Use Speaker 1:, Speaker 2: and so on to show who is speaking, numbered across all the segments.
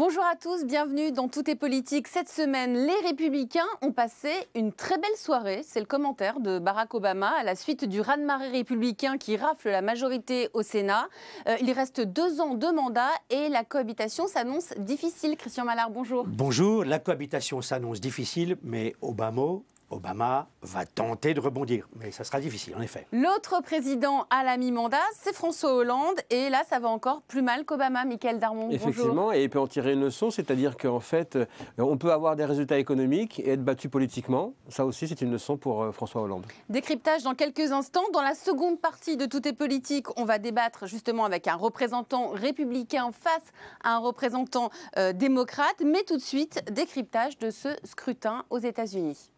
Speaker 1: Bonjour à tous, bienvenue dans Tout est politique. Cette semaine, les Républicains ont passé une très belle soirée. C'est le commentaire de Barack Obama à la suite du raz-de-marée républicain qui rafle la majorité au Sénat. Il reste 2 ans de mandat et la cohabitation s'annonce difficile. Christian Mallard, bonjour.
Speaker 2: Bonjour, la cohabitation s'annonce difficile, mais Obama va tenter de rebondir, mais ça sera difficile en effet.
Speaker 1: L'autre président à la mi-mandat, c'est François Hollande, et là ça va encore plus mal qu'Obama. Michael Darmon, bonjour.
Speaker 3: Effectivement, et il peut en tirer une leçon, c'est-à-dire qu'en fait, on peut avoir des résultats économiques et être battu politiquement. Ça aussi, c'est une leçon pour François Hollande.
Speaker 1: Décryptage dans quelques instants. Dans la seconde partie de Tout est politique, on va débattre justement avec un représentant républicain face à un représentant démocrate, mais tout de suite, décryptage de ce scrutin aux États-Unis.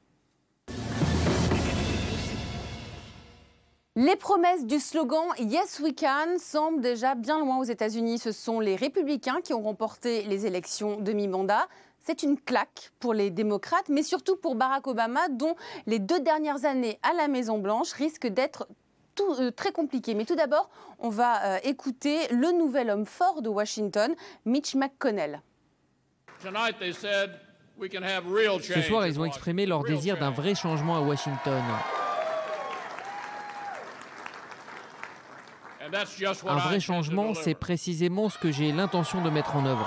Speaker 1: Les promesses du slogan « Yes we can » semblent déjà bien loin aux États-Unis. Ce sont les républicains qui ont remporté les élections de mi-mandat. C'est une claque pour les démocrates, mais surtout pour Barack Obama, dont les 2 dernières années à la Maison-Blanche risquent d'être très compliquées. Mais tout d'abord, on va écouter le nouvel homme fort de Washington, Mitch McConnell.
Speaker 4: Ce soir, ils ont exprimé leur désir d'un vrai changement à Washington. Un vrai changement, c'est précisément ce que j'ai l'intention de mettre en œuvre.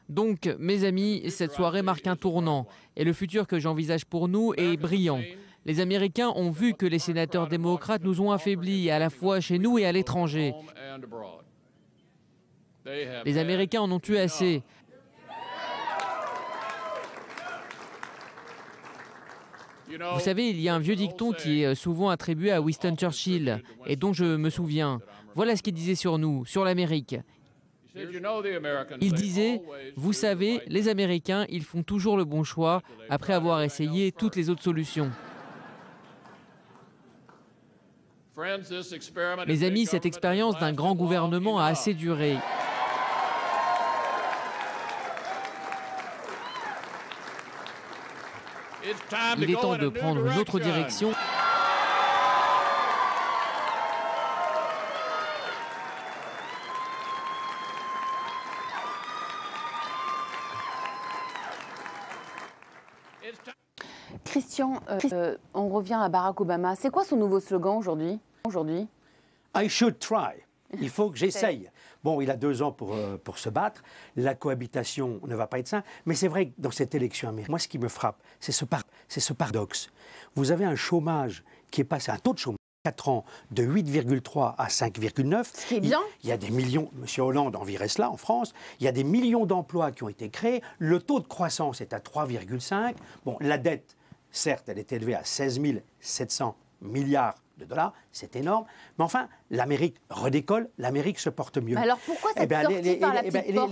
Speaker 4: Donc, mes amis, cette soirée marque un tournant et le futur que j'envisage pour nous est brillant. Les Américains ont vu que les sénateurs démocrates nous ont affaiblis, à la fois chez nous et à l'étranger. Les Américains en ont eu assez. Vous savez, il y a un vieux dicton qui est souvent attribué à Winston Churchill et dont je me souviens. Voilà ce qu'il disait sur nous, sur l'Amérique. Il disait, vous savez, les Américains, ils font toujours le bon choix après avoir essayé toutes les autres solutions. Mes amis, cette expérience d'un grand gouvernement a assez duré. Il est temps de prendre une autre direction.
Speaker 1: Christian, on revient à Barack Obama. C'est quoi son nouveau slogan aujourd'hui ?
Speaker 2: I should try. Il faut que j'essaye. Bon, il a 2 ans pour se battre. La cohabitation ne va pas être simple. Mais c'est vrai que dans cette élection américaine, moi, ce qui me frappe, c'est ce paradoxe. Vous avez un chômage qui est passé, un taux de chômage, 4 ans, de 8,3 à 5,9.
Speaker 1: Ce qui est bien.
Speaker 2: Il y a des millions, M. Hollande envirait cela en France, il y a des millions d'emplois qui ont été créés. Le taux de croissance est à 3,5. Bon, la dette, certes, elle est élevée à 16 700 milliards de dollars, c'est énorme. Mais enfin, l'Amérique redécolle, l'Amérique se porte mieux.
Speaker 1: Mais alors pourquoi cette sortie par la petite porte ?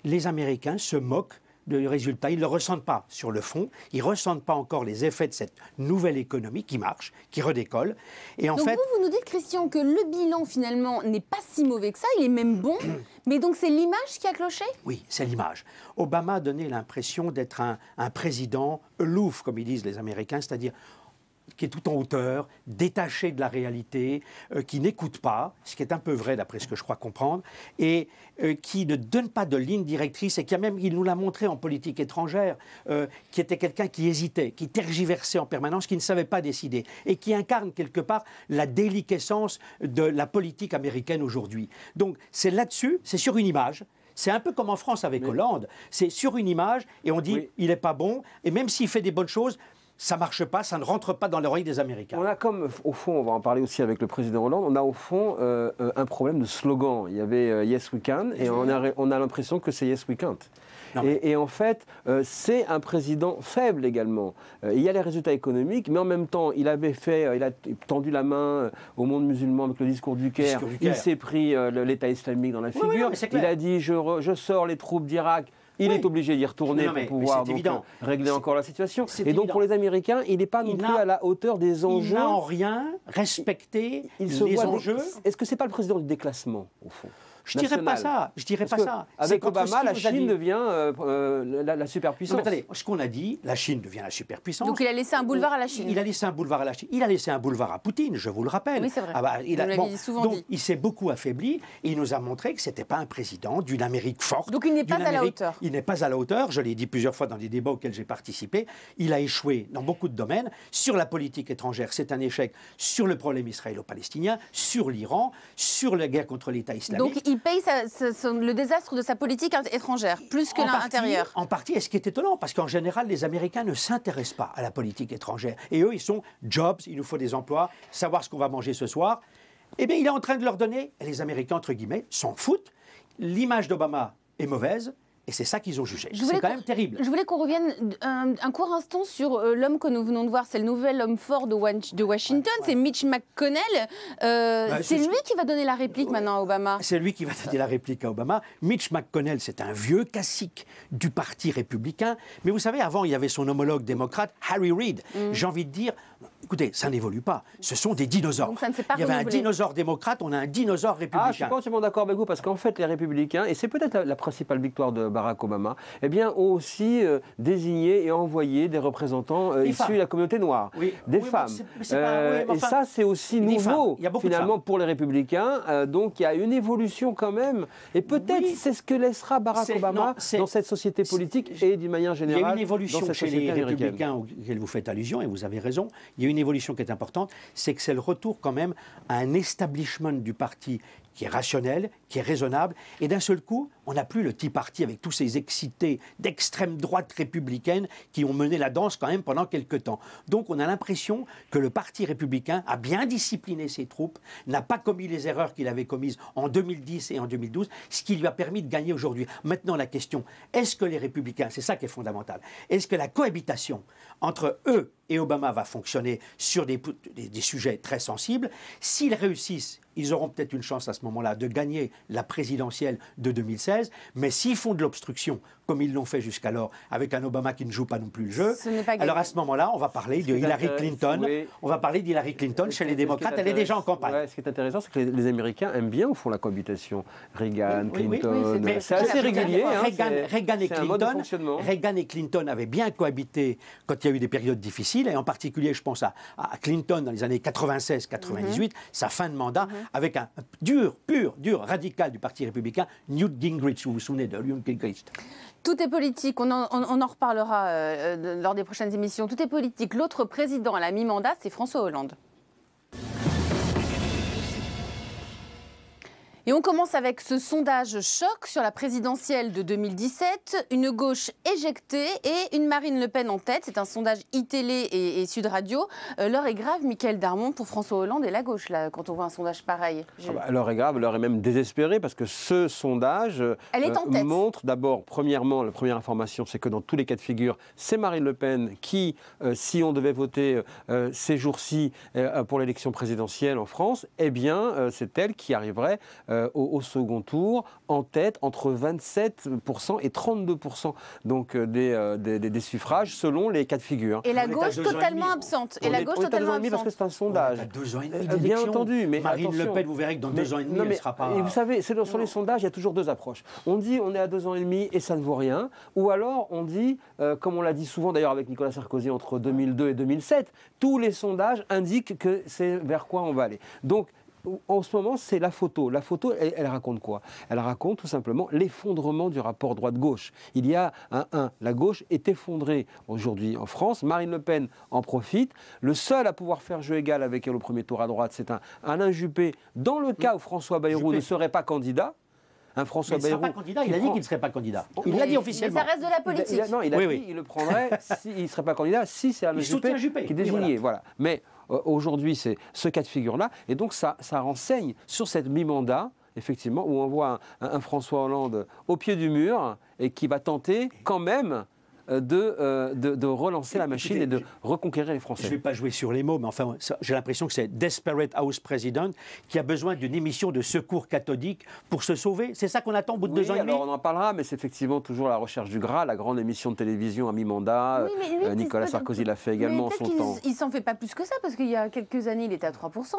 Speaker 2: Les Américains se moquent du résultat. Ils ne le ressentent pas sur le fond. Ils ne ressentent pas encore les effets de cette nouvelle économie qui marche, qui redécolle. Et
Speaker 1: donc vous nous dites, Christian, que le bilan, finalement, n'est pas si mauvais que ça. Il est même bon. Mais donc c'est l'image qui a cloché ?
Speaker 2: Oui, c'est l'image. Obama a donné l'impression d'être un président aloof, comme ils disent les Américains, c'est-à-dire qui est tout en hauteur, détaché de la réalité, qui n'écoute pas, ce qui est un peu vrai d'après ce que je crois comprendre, et qui ne donne pas de ligne directrice, et qui a même, il nous l'a montré en politique étrangère, qui était quelqu'un qui hésitait, qui tergiversait en permanence, qui ne savait pas décider, et qui incarne quelque part la déliquescence de la politique américaine aujourd'hui. Donc c'est là-dessus, c'est sur une image. C'est un peu comme en France avec Hollande, c'est sur une image, et on dit il n'est pas bon, et même s'il fait des bonnes choses, ça ne marche pas, ça ne rentre pas dans l'oreille des Américains.
Speaker 3: On a comme, au fond, on va en parler aussi avec le président Hollande, on a au fond un problème de slogan. Il y avait Yes we can, et on a l'impression que c'est Yes we can't. Et en fait, c'est un président faible également. Il y a les résultats économiques, mais en même temps, il a tendu la main au monde musulman avec le discours du Caire. Il s'est pris l'État islamique dans la figure. Il a dit je sors les troupes d'Irak. Il est obligé d'y retourner pour pouvoir régler encore la situation. Et donc pour les Américains, il n'est pas non plus à la hauteur des enjeux.
Speaker 2: Il n'a en rien respecté les enjeux.
Speaker 3: Est-ce que ce n'est pas le président du déclassement, au fond ?
Speaker 2: Je dirais pas ça. Je dirais pas ça.
Speaker 3: Avec Obama, la Chine devient la superpuissance.
Speaker 2: Non, mais attendez, ce qu'on a dit, la Chine devient la superpuissance.
Speaker 1: Donc il a laissé un boulevard à la Chine.
Speaker 2: Il a laissé un boulevard à la Chine. Il a laissé un boulevard à Poutine, je vous le rappelle.
Speaker 1: Oui, c'est vrai.
Speaker 2: Ah bah,
Speaker 1: Souvent dit.
Speaker 2: Il s'est beaucoup affaibli et il nous a montré que c'était pas un président d'une Amérique forte.
Speaker 1: Donc il n'est pas à la hauteur.
Speaker 2: Il n'est pas à la hauteur. Je l'ai dit plusieurs fois dans des débats auxquels j'ai participé. Il a échoué dans beaucoup de domaines. Sur la politique étrangère, c'est un échec. Sur le problème israélo-palestinien, sur l'Iran, sur la guerre contre l'État islamique.
Speaker 1: Donc il paye le désastre de sa politique étrangère, plus que l'intérieur.
Speaker 2: En partie, et ce qui est étonnant, parce qu'en général, les Américains ne s'intéressent pas à la politique étrangère. Et eux, ils sont jobs, il nous faut des emplois, savoir ce qu'on va manger ce soir. Eh bien, il est en train de leur donner, et les Américains, entre guillemets, s'en foutent. L'image d'Obama est mauvaise. Et c'est ça qu'ils ont jugé. C'est quand même terrible.
Speaker 1: Je voulais qu'on revienne un court instant sur l'homme que nous venons de voir. C'est le nouvel homme fort de Washington. C'est Mitch McConnell. C'est lui qui va donner la réplique maintenant à Obama.
Speaker 2: C'est lui qui va donner la réplique à Obama. Mitch McConnell, c'est un vieux classique du Parti républicain. Mais vous savez, avant, il y avait son homologue démocrate, Harry Reid. J'ai envie de dire, écoutez, ça n'évolue pas. Ce sont des dinosaures.
Speaker 1: Donc ça ne s'est pas
Speaker 2: il y avait un dinosaure démocrate, on a un dinosaure républicain.
Speaker 3: Je suis pas entièrement d'accord avec vous, parce qu'en fait, les républicains, et c'est peut-être la principale victoire de Barack Obama, eh bien, ont aussi désigné et envoyé des représentants issus de la communauté noire, des femmes. Et ça, c'est aussi nouveau, finalement, pour les républicains. Donc, il y a une évolution quand même. Et peut-être c'est ce que laissera Barack Obama dans cette société politique et d'une manière générale.
Speaker 2: Il y a une évolution
Speaker 3: dans cette
Speaker 2: chez les républicains auxquels vous faites allusion, et vous avez raison. Il y a une évolution qui est importante, c'est que c'est le retour quand même à un establishment du parti qui est rationnel, qui est raisonnable, et d'un seul coup, on n'a plus le Tea Party avec tous ces excités d'extrême droite républicaine qui ont mené la danse quand même pendant quelques temps. Donc on a l'impression que le Parti républicain a bien discipliné ses troupes, n'a pas commis les erreurs qu'il avait commises en 2010 et en 2012, ce qui lui a permis de gagner aujourd'hui. Maintenant la question, est-ce que les républicains, c'est ça qui est fondamental, est-ce que la cohabitation entre eux et Obama va fonctionner sur des sujets très sensibles? S'ils réussissent, ils auront peut-être une chance à ce moment-là de gagner la présidentielle de 2016, mais s'ils font de l'obstruction, comme ils l'ont fait jusqu'alors, avec un Obama qui ne joue pas non plus le jeu, alors à ce moment-là, on va parler de Hillary Clinton. Oui. On va parler d'Hillary Clinton chez les démocrates, elle est déjà en campagne.
Speaker 3: Ouais, ce qui est intéressant, c'est que les Américains aiment bien, au fond, la cohabitation. Reagan, Clinton, c'est assez régulier.
Speaker 2: Reagan et Clinton avaient bien cohabité quand il y a eu des périodes difficiles, et en particulier, je pense à Clinton dans les années 96-98, sa fin de mandat, avec un dur, radical du Parti républicain, Newt Gingrich, vous vous souvenez de Newt Gingrich.
Speaker 1: Tout est politique, on en reparlera lors des prochaines émissions. Tout est politique. L'autre président à la mi-mandat, c'est François Hollande. Et on commence avec ce sondage choc sur la présidentielle de 2017. Une gauche éjectée et une Marine Le Pen en tête. C'est un sondage iTélé et Sud Radio. L'heure est grave, Mickaël Darmon, pour François Hollande et la gauche, là, quand on voit un sondage pareil.
Speaker 3: L'heure est grave, l'heure est même désespérée, parce que ce sondage montre d'abord, premièrement, la première information, c'est que dans tous les cas de figure, c'est Marine Le Pen qui, si on devait voter ces jours-ci pour l'élection présidentielle en France, eh bien, c'est elle qui arriverait au second tour, en tête, entre 27% et 32% donc, des suffrages, selon les cas de figure.
Speaker 1: Et la gauche totalement absente.
Speaker 3: Et la gauche totalement absente. Parce que c'est un sondage.
Speaker 2: 2 ans et demi
Speaker 3: bien entendu, mais
Speaker 2: Marine
Speaker 3: attention.
Speaker 2: Le Pen, vous verrez que dans 2 ans et demi, elle ne sera pas...
Speaker 3: Et vous savez, sur les sondages, il y a toujours deux approches. On dit on est à 2 ans et demi et ça ne vaut rien. Ou alors on dit, comme on l'a dit souvent d'ailleurs avec Nicolas Sarkozy entre 2002 et 2007, tous les sondages indiquent que c'est vers quoi on va aller. Donc, en ce moment, c'est la photo. La photo, elle raconte quoi? Elle raconte tout simplement l'effondrement du rapport droite-gauche. Il y a la gauche est effondrée aujourd'hui en France. Marine Le Pen en profite. Le seul à pouvoir faire jeu égal avec elle au premier tour à droite, c'est Alain Juppé, dans le cas où François Bayrou ne serait pas candidat.
Speaker 2: François Bayrou, il ne sera pas candidat, il a dit qu'il ne serait pas candidat. Il l'a dit officiellement.
Speaker 1: Mais ça reste de la politique.
Speaker 3: Il a dit qu'il le prendrait s'il ne serait pas candidat, si c'est Alain Juppé qui est désigné. Voilà. Mais aujourd'hui, c'est ce cas de figure-là. Et donc, ça renseigne sur cette mi-mandat, effectivement, où on voit un François Hollande au pied du mur et qui va tenter quand même de relancer la machine et de reconquérir les Français.
Speaker 2: Je ne vais pas jouer sur les mots, mais enfin, j'ai l'impression que c'est Desperate House President qui a besoin d'une émission de secours cathodique pour se sauver. C'est ça qu'on attend au bout de 2 ans et demi.
Speaker 3: Alors on en parlera, mais c'est effectivement toujours la recherche du Graal, la grande émission de télévision à mi-mandat.
Speaker 1: Oui,
Speaker 3: Nicolas Sarkozy l'a fait également en son temps.
Speaker 1: Il s'en fait pas plus que ça, parce qu'il y a quelques années, il était à 3%.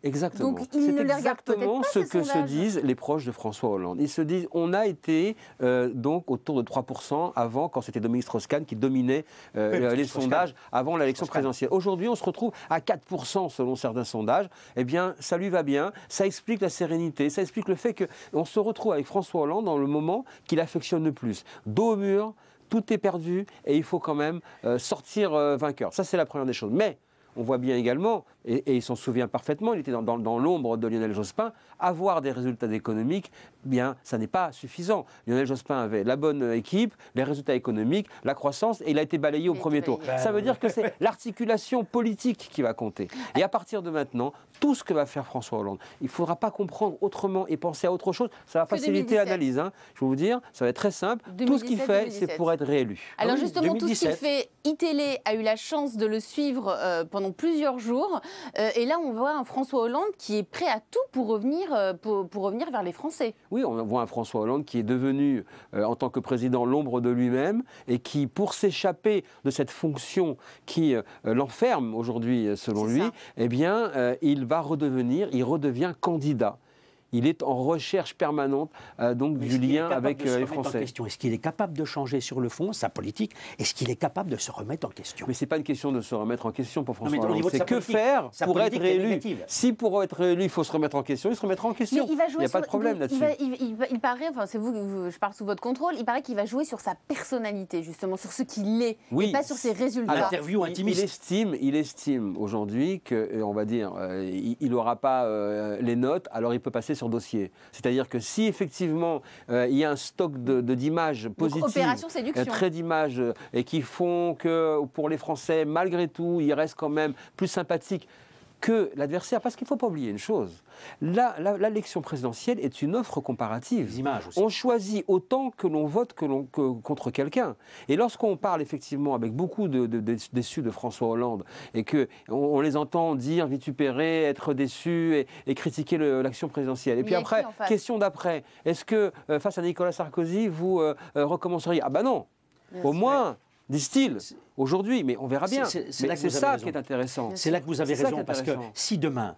Speaker 3: Exactement.
Speaker 1: Donc il ne les regarde peut-être pas,
Speaker 3: ce que se disent les proches de François Hollande. Ils se disent, on a été donc autour de 3% avant, quand c'était Dominique Strauss-Kahn qui dominait les sondages avant l'élection présidentielle. Aujourd'hui, on se retrouve à 4% selon certains sondages. Eh bien, ça lui va bien. Ça explique la sérénité. Ça explique le fait qu'on se retrouve avec François Hollande dans le moment qu'il affectionne le plus. Dos au mur, tout est perdu et il faut quand même sortir vainqueur. Ça, c'est la première des choses. Mais on voit bien également, et il s'en souvient parfaitement, il était dans l'ombre de Lionel Jospin, avoir des résultats économiques, bien, ça n'est pas suffisant. Lionel Jospin avait la bonne équipe, les résultats économiques, la croissance, et il a été balayé au premier tour. Ça veut dire que c'est l'articulation politique qui va compter. Et à partir de maintenant, tout ce que va faire François Hollande, il ne faudra pas comprendre autrement et penser à autre chose. Ça va faciliter l'analyse. Hein. Je vais vous dire, ça va être très simple. 2017, tout ce qu'il fait, c'est pour être réélu.
Speaker 1: Alors justement, 2017. Tout ce qu'il fait, iTélé a eu la chance de le suivre pendant plusieurs jours. Et là, on voit un François Hollande qui est prêt à tout pour revenir vers les Français.
Speaker 3: Oui, on voit un François Hollande qui est devenu, en tant que président, l'ombre de lui-même et qui, pour s'échapper de cette fonction qui l'enferme aujourd'hui, selon lui, eh bien, il redevient candidat. Il est en recherche permanente donc du lien avec les Français.
Speaker 2: Est-ce qu'il est capable de changer sur le fond sa politique? Est-ce qu'il est capable de se remettre en question?
Speaker 3: Mais ce n'est pas une question de se remettre en question pour François Hollande. C'est que faire pour être réélu. Si pour être réélu, il faut se remettre en question, il se remettra en question. Il n'y a pas de problème là-dessus.
Speaker 1: Il paraît, enfin c'est vous, je parle sous votre contrôle, il paraît qu'il va jouer sur sa personnalité, justement, sur ce qu'il est, et pas sur ses résultats.
Speaker 2: À l'interview intimiste.
Speaker 3: Il estime aujourd'hui que, on va dire, il n'aura pas les notes, alors il peut passer sur dossier. C'est-à-dire que si effectivement il y a un stock d'images positives, très d'images, et qui font que pour les Français, malgré tout, ils restent quand même plus sympathiques que l'adversaire, parce qu'il ne faut pas oublier une chose, l'élection présidentielle est une offre comparative. On choisit autant que l'on vote contre quelqu'un. Et lorsqu'on parle effectivement avec beaucoup déçus de François Hollande, et qu'on les entend dire vitupérer, être déçus et critiquer l'action présidentielle. Et puis après, question d'après, est-ce que face à Nicolas Sarkozy, vous recommenceriez? Ah ben non, au moins... disent-ils, aujourd'hui, mais on verra bien. C'est ça qui est intéressant.
Speaker 2: C'est là que vous avez raison, parce que si demain,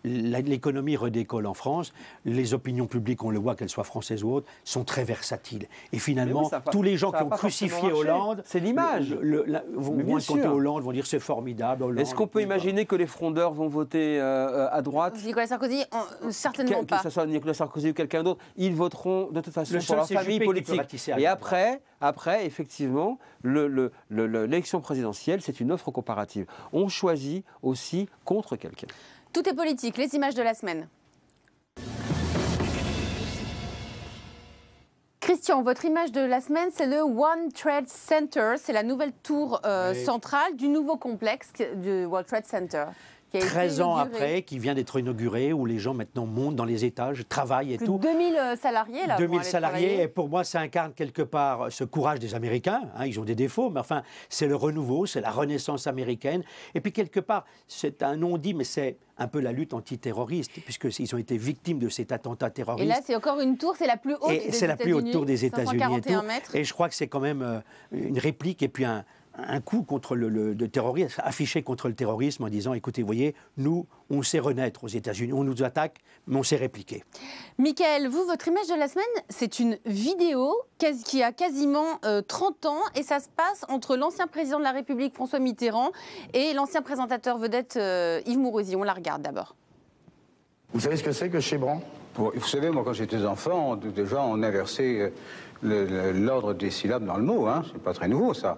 Speaker 2: l'économie redécolle en France, les opinions publiques, on le voit, qu'elles soient françaises ou autres, sont très versatiles. Et finalement, tous les gens qui ont crucifié Hollande...
Speaker 3: C'est l'image.
Speaker 2: Vont compter Hollande, vont dire c'est formidable.
Speaker 3: Est-ce qu'on peut imaginer que les frondeurs vont voter à droite?
Speaker 1: Nicolas Sarkozy, certainement pas.
Speaker 3: Que ce soit Nicolas Sarkozy ou quelqu'un d'autre, ils voteront de toute façon pour leur famille politique. Et après, effectivement, l'élection présidentielle, c'est une offre comparative. On choisit aussi contre quelqu'un.
Speaker 1: Tout est politique, les images de la semaine. Christian, votre image de la semaine, c'est le World Trade Center. C'est la nouvelle tour centrale du nouveau complexe du World Trade Center.
Speaker 2: 13 ans après, qui vient d'être inauguré, où les gens maintenant montent dans les étages, travaillent et tout.
Speaker 1: 2000 salariés, là.
Speaker 2: 2000 salariés, et pour moi, ça incarne quelque part ce courage des Américains. Hein, ils ont des défauts, mais enfin, c'est le renouveau, c'est la renaissance américaine. Et puis, quelque part, c'est un non-dit, mais c'est un peu la lutte antiterroriste, puisqu'ils ont été victimes de cet attentat terroriste.
Speaker 1: Et là, c'est encore une tour, c'est la plus haute des États-Unis.
Speaker 2: C'est la plus haute tour des États-Unis.
Speaker 1: Mètres.
Speaker 2: Et je crois que c'est quand même une réplique et puis un coup contre le terrorisme, affiché contre le terrorisme en disant, écoutez, vous voyez, nous, on sait renaître aux États-Unis, on nous attaque, mais on sait répliquer.
Speaker 1: Michael, vous, votre image de la semaine, c'est une vidéo qui a quasiment 30 ans et ça se passe entre l'ancien président de la République, François Mitterrand, et l'ancien présentateur vedette Yves Mourouzi. On la regarde d'abord.
Speaker 5: Vous savez ce que c'est que Chebran? Vous savez, moi, quand j'étais enfant, déjà, on inversait l'ordre des syllabes dans le mot. Hein. C'est pas très nouveau, ça.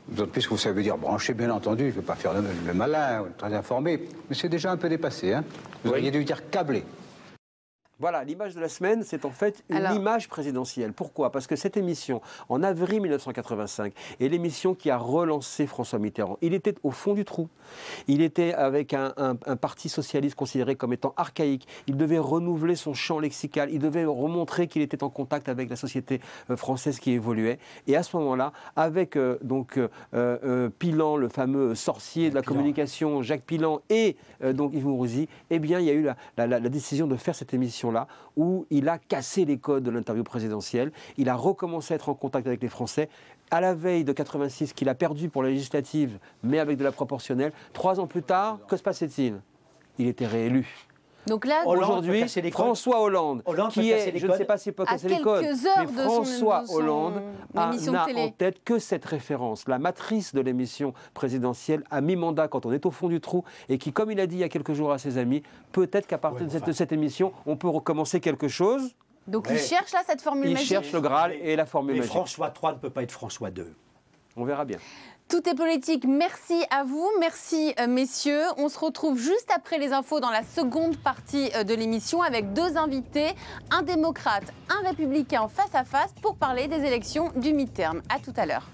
Speaker 5: D'autant plus que vous savez dire branché, bien entendu, je ne vais pas faire le malin, très informé, mais c'est déjà un peu dépassé. Hein. Vous auriez dû dire câblé.
Speaker 3: Voilà, l'image de la semaine, c'est en fait une image présidentielle. Pourquoi? Parce que cette émission, en avril 1985, est l'émission qui a relancé François Mitterrand. Il était au fond du trou. Il était avec un parti socialiste considéré comme étant archaïque. Il devait renouveler son champ lexical. Il devait remontrer qu'il était en contact avec la société française qui évoluait. Et à ce moment-là, avec Pilan, le fameux sorcier de la communication, Jacques Pilan, et donc Yves Mourouzi, eh bien, il y a eu la décision de faire cette émission là, où il a cassé les codes de l'interview présidentielle, il a recommencé à être en contact avec les Français, à la veille de 86 qu'il a perdu pour la législative, mais avec de la proportionnelle. 3 ans plus tard, que se passait-il? Il était réélu.
Speaker 1: Donc là,
Speaker 3: aujourd'hui, François Hollande, qui est, je ne sais pas s'il peut casser les codes, mais François Hollande n'a en tête que cette référence, la matrice de l'émission présidentielle à mi-mandat quand on est au fond du trou et qui, comme il a dit il y a quelques jours à ses amis, peut-être qu'à partir de cette émission, on peut recommencer quelque chose.
Speaker 1: Donc il cherche là cette formule magique.
Speaker 3: Il cherche le Graal et la formule magique.
Speaker 2: François III ne peut pas être François II.
Speaker 3: On verra bien.
Speaker 1: Tout est politique. Merci à vous. Merci, messieurs. On se retrouve juste après les infos dans la seconde partie de l'émission avec 2 invités, un démocrate, un républicain face à face pour parler des élections du midterm. À tout à l'heure.